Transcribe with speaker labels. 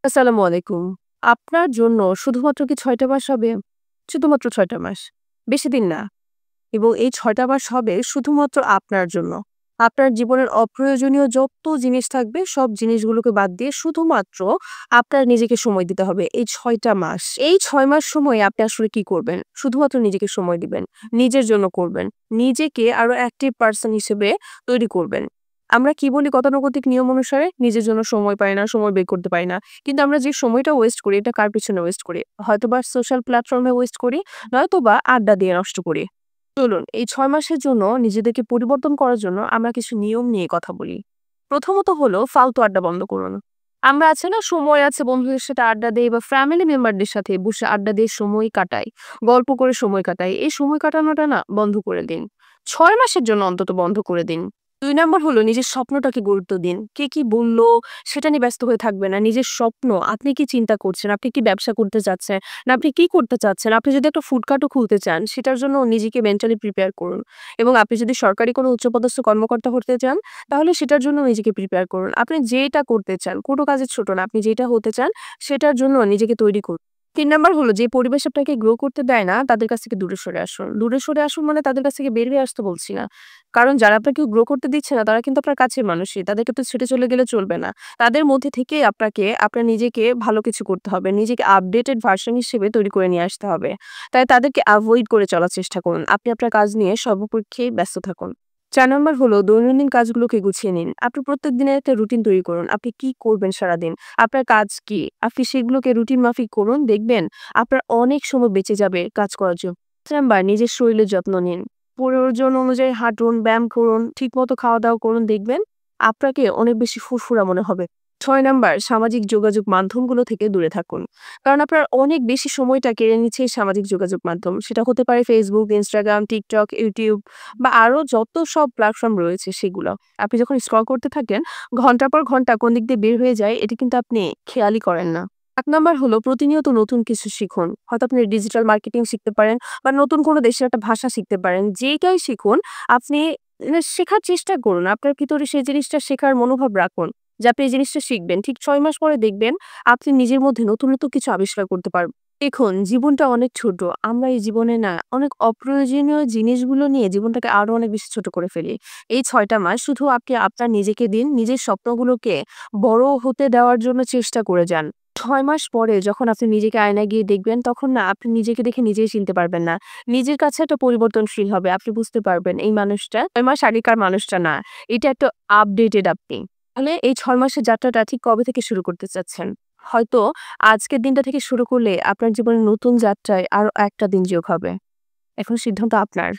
Speaker 1: আসসালামু আলাইকুম। আপনার জন্য শুধুমাত্র কি ৬ টা মাস হবে? শুধুমাত্র ৬ টা মাস। বেশি দিন না। এবং এই ৬ টা মাস হবে শুধুমাত্র আপনার জন্য। আপনার জীবনের অপ্রয়োজনীয় যত জিনিস থাকবে সব জিনিসগুলোকে বাদ দিয়ে শুধুমাত্র আপনার নিজেকে সময় দিতে হবে এই ৬ টা মাস। এই ৬ মাস সময়ে আপনি আসলে কি করবেন? শুধুমাত্র নিজেকে সময় দিবেন। নিজের জন্য করবেন। নিজেকে আরো অ্যাক্টিভ পারসন হিসেবে তৈরি করবেন। আমরা কি বলি গতানুগতিক নিয়ম অনুসারে? নিজের জন্য সময় পাই না, সময় বের করতে পারি না। কিন্তু আমরা যে সময়টা ওয়েস্ট করি এটা কার পেছনে ওয়েস্ট করি? হয়তোবা সোশ্যাল প্ল্যাটফর্মে ওয়েস্ট করি, নয়তোবা আড্ডা দিয়ে নষ্ট করি। চলুন এই ৬ মাসের জন্য নিজেদেরকে পরিবর্তন করার জন্য আমরা কিছু নিয়ম নিয়ে কথা বলি। প্রথমত হলো ফালতু আড্ডা বন্ধ করুন। আমরা আছে না সময় আছে বন্ধুদের সাথে আড্ডা দেই বা ফ্যামিলি মেম্বারদের সাথে বসে আড্ডা দিয়ে সময় কাটাই, গল্প করে সময় কাটাই। এই সময় কাটানোটা না বন্ধ করে দিন। ৬ মাসের জন্য অন্তত বন্ধ করে দিন। ২ নাম্বার হলো নিজের স্বপ্নটাকে গুরুত্ব দিন। কে কি বলল সেটা নিয়ে ব্যস্ত হয়ে থাকবেন না। নিজের স্বপ্ন, আপনি কি চিন্তা করছেন? আপনি কি ব্যবসা করতে চাচ্ছেন? না আপনি কি করতে চাচ্ছেন? আপনি যদি একটা ফুডকার্টও খুলতে চান, সেটার জন্য নিজেকে মেন্টালি প্রিপেয়ার করুন। এবং আপনি যদি সরকারি কোনো উচ্চপদস্থ কর্মকর্তা হতে চান, তাহলে সেটার জন্য নিজেকে প্রিপেয়ার করুন। আপনি যেটা করতে চান, কোনো কাজে ছোট না। আপনি যেটা হতে চান, সেটার জন্য নিজেকে তৈরি করুন। ৩ নাম্বার হলো যে পরিবেশ আপনাকে গ্রো করতে দেয় না, তাদের কাছ থেকে দূরে সরে আসুন। দূরে সরে আসুন মানে তাদের কাছ থেকে বের হয়ে আসতে বলছি না। কারণ যারা আপনাকে গ্রো করতে দিচ্ছে না, তারা কিন্তু আপনার কাছের মানুষই। তাদেরকে তো ছেড়ে চলে গেলে চলবে না। তাদের মধ্যে থেকেই আপনাকে আপনার নিজেকে ভালো কিছু করতে হবে। নিজেকে আপডেটেড ভার্সন হিসেবে তৈরি করে নিয়ে আসতে হবে। তাই তাদেরকে এভয়েড করে চলার চেষ্টা করুন। আপনি আপনার কাজ নিয়ে সর্বপক্ষেই ব্যস্ত থাকুন। ৪ নাম্বার হলো দৈনন্দিন কাজগুলোকে গুছিয়ে নিন। আপনি প্রত্যেক দিনের একটা রুটিন তৈরি করুন। আপনি কি করবেন সারাদিন? আপনার কাজ কি? আপনি সেগুলোকে রুটিন মাফিক করুন। দেখবেন আপনার অনেক সময় বেঁচে যাবে কাজ করার জন্য। ৫ নাম্বার নিজের শরীরের যত্ন নিন। প্রয়োজন অনুযায়ী হাঁটুন, ব্যায়াম করুন, ঠিকমতো খাওয়া-দাওয়া করুন, দেখবেন আপনাকে অনেক বেশি ফুরফুরা মনে হবে। ৬ নাম্বার সামাজিক যোগাযোগ মাধ্যমগুলো থেকে দূরে থাকুন। কারণ আপনার অনেক বেশি সময়টা কেড়ে নিচ্ছে এই সামাজিক যোগাযোগ মাধ্যম। সেটা হতে পারে Facebook, Instagram, TikTok, YouTube বা আরো যত সব প্ল্যাটফর্ম রয়েছে সেগুলো। আপনি যখন স্ক্রল করতে থাকেন, ঘন্টার পর ঘন্টা কোন দিক দিয়ে বের হয়ে যায় এটা কিন্তু আপনি খেয়ালই করেন না। ১ নাম্বার হলো প্রতিনিয়ত নতুন কিছু শিখুন। হয়তো আপনি ডিজিটাল মার্কেটিং শিখতে পারেন বা নতুন কোনো দেশের একটা ভাষা শিখতে পারেন। যেইটাই শিখুন আপনি শেখার চেষ্টা করুন। আপনার ভিতরে সেই জিনিসটা শেখার মনোভাব রাখুন যে আপনি এই জিনিসটা শিখবেন। ঠিক ৬ মাস পরে দেখবেন আপনি নিজের মধ্যে নতুন কিছু আবিষ্কার করতে পারবেন। দেখুন জীবনটা অনেক ছোট। আমরা এই জীবনে না অনেক অপ্রয়োজনীয় জিনিসগুলো নিয়ে জীবনটাকে আরো অনেক বেশি ছোট করে ফেলি। এই ৬ টা মাস শুধু আপনি আপনার নিজেকে দিন, নিজের স্বপ্নগুলোকে বড় হতে দেওয়ার জন্য চেষ্টা করে যান। ৬ মাস পরে যখন আপনি নিজেকে আয়নায় গিয়ে দেখবেন, তখন না আপনি নিজেকে দেখে নিজেই চিনতে পারবেন না। নিজের কাছে একটা পরিবর্তনশীল হবে। আপনি বুঝতে পারবেন এই মানুষটা ৬ মাস আগেকার মানুষটা না। এটা একটা আপডেটেড আপনি। তাহলে এই ৬ মাসের যাত্রাটা ঠিক কবে থেকে শুরু করতে চাচ্ছেন? হয়তো আজকের দিনটা থেকে শুরু করলে আপনার জীবনের নতুন যাত্রায় আরো একটা দিন যোগ হবে। এখন সিদ্ধান্ত আপনার।